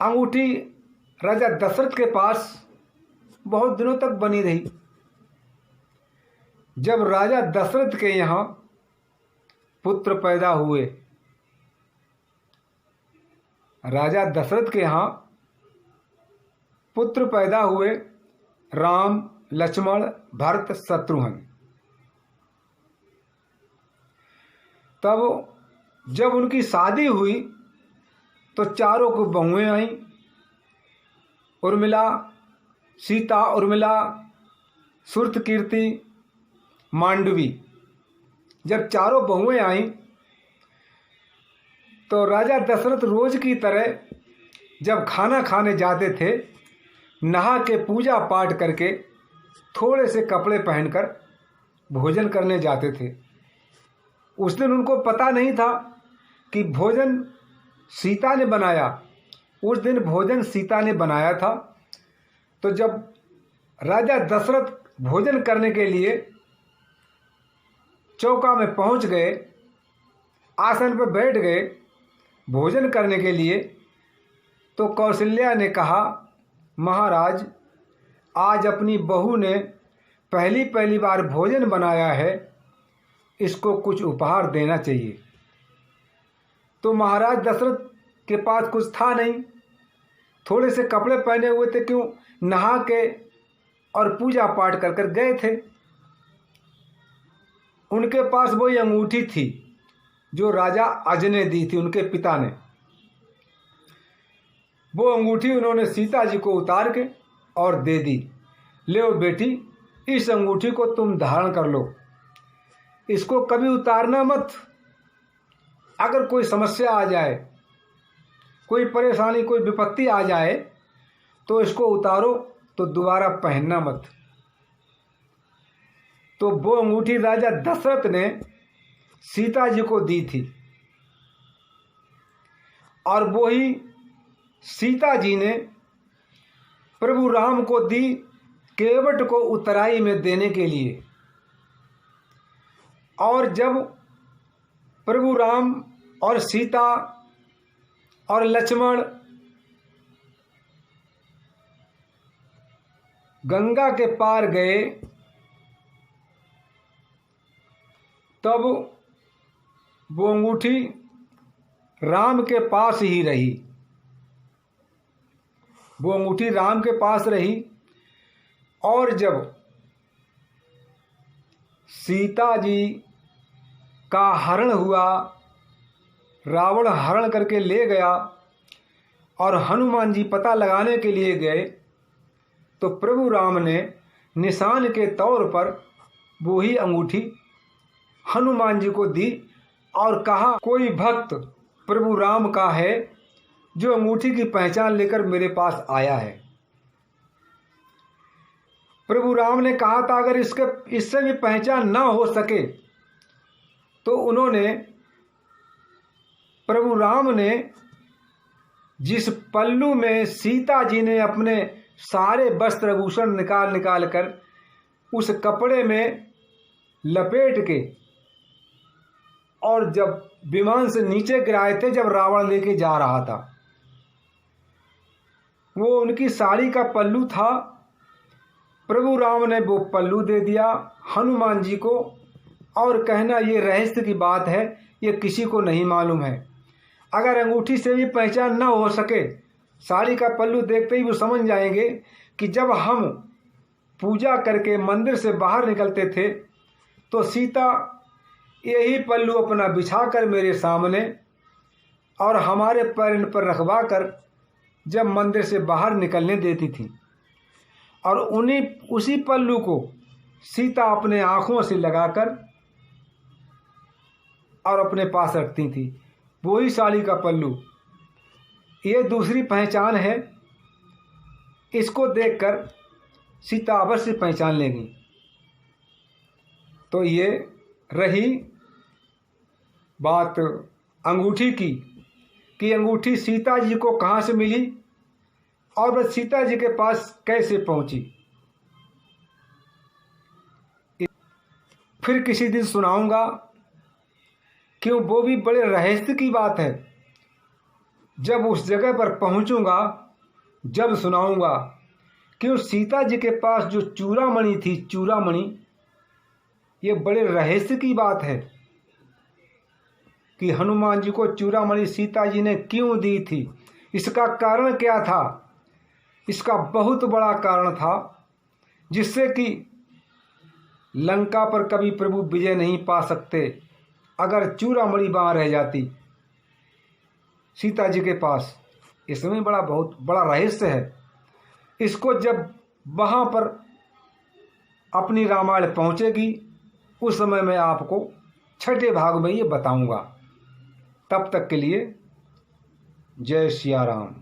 अंगूठी राजा दशरथ के पास बहुत दिनों तक बनी रही। जब राजा दशरथ के यहाँ पुत्र पैदा हुए, राजा दशरथ के यहाँ पुत्र पैदा हुए, राम, लक्ष्मण, भरत, शत्रुघ्न, तब जब उनकी शादी हुई तो चारों को बहुएं आईं। उर्मिला, सीता, उर्मिला, श्रुतकीर्ति, मांडवी। जब चारों बहुएं आईं तो राजा दशरथ रोज की तरह जब खाना खाने जाते थे, नहा के पूजा पाठ करके थोड़े से कपड़े पहनकर भोजन करने जाते थे। उस दिन उनको पता नहीं था कि भोजन सीता ने बनाया। उस दिन भोजन सीता ने बनाया था। तो जब राजा दशरथ भोजन करने के लिए चौका में पहुंच गए, आसन पर बैठ गए भोजन करने के लिए, तो कौशल्या ने कहा, महाराज, आज अपनी बहू ने पहली बार भोजन बनाया है, इसको कुछ उपहार देना चाहिए। तो महाराज दशरथ के पास कुछ था नहीं, थोड़े से कपड़े पहने हुए थे, क्यों नहा के और पूजा पाठ कर कर गए थे। उनके पास वही अंगूठी थी जो राजा अज ने दी थी, उनके पिता ने। वो अंगूठी उन्होंने सीता जी को उतार के और दे दी। ले बेटी, इस अंगूठी को तुम धारण कर लो, इसको कभी उतारना मत। अगर कोई समस्या आ जाए, कोई परेशानी, कोई विपत्ति आ जाए तो इसको उतारो, तो दोबारा पहनना मत। तो वो अंगूठी राजा दशरथ ने सीता जी को दी थी और वो ही सीता जी ने प्रभु राम को दी, केवट को उतराई में देने के लिए। और जब प्रभु राम और सीता और लक्ष्मण गंगा के पार गए, तब वो अंगूठी राम के पास ही रही। वो अंगूठी राम के पास रही। और जब सीता जी का हरण हुआ, रावण हरण करके ले गया और हनुमान जी पता लगाने के लिए गए, तो प्रभु राम ने निशान के तौर पर वो ही अंगूठी हनुमान जी को दी और कहा, कोई भक्त प्रभु राम का है जो अंगूठी की पहचान लेकर मेरे पास आया है। प्रभु राम ने कहा था, अगर इससे भी पहचान ना हो सके तो उन्होंने, प्रभु राम ने जिस पल्लू में सीता जी ने अपने सारे वस्त्र भूषण निकाल कर उस कपड़े में लपेट के और जब विमान से नीचे गिराए थे, जब रावण लेके जा रहा था, वो उनकी साड़ी का पल्लू था। प्रभु राम ने वो पल्लू दे दिया हनुमान जी को और कहना, ये रहस्य की बात है, ये किसी को नहीं मालूम है। अगर अंगूठी से भी पहचान ना हो सके, साड़ी का पल्लू देखते ही वो समझ जाएंगे कि जब हम पूजा करके मंदिर से बाहर निकलते थे तो सीता यही पल्लू अपना बिछा कर मेरे सामने और हमारे पैर पर रखवा कर जब मंदिर से बाहर निकलने देती थी, और उसी पल्लू को सीता अपने आँखों से लगाकर और अपने पास रखती थी। वही साड़ी का पल्लू, ये दूसरी पहचान है। इसको देखकर सीता अवश्य पहचान लेगी। तो ये रही बात अंगूठी की कि अंगूठी सीता जी को कहाँ से मिली और वह सीता जी के पास कैसे पहुंची। फिर किसी दिन सुनाऊंगा, क्यों वो भी बड़े रहस्य की बात है। जब उस जगह पर पहुंचूंगा, जब सुनाऊंगा कि उस सीता जी के पास जो चूड़ामणि थी, चूड़ामणि, ये बड़े रहस्य की बात है कि हनुमान जी को चूड़ामणि सीता जी ने क्यों दी थी, इसका कारण क्या था। इसका बहुत बड़ा कारण था जिससे कि लंका पर कभी प्रभु विजय नहीं पा सकते अगर चूड़ामणि वहाँ रह जाती सीता जी के पास। इसमें बहुत बड़ा रहस्य है। इसको जब वहाँ पर अपनी रामायण पहुँचेगी उस समय मैं आपको छठे भाग में ये बताऊंगा। तब तक के लिए जय सिया राम।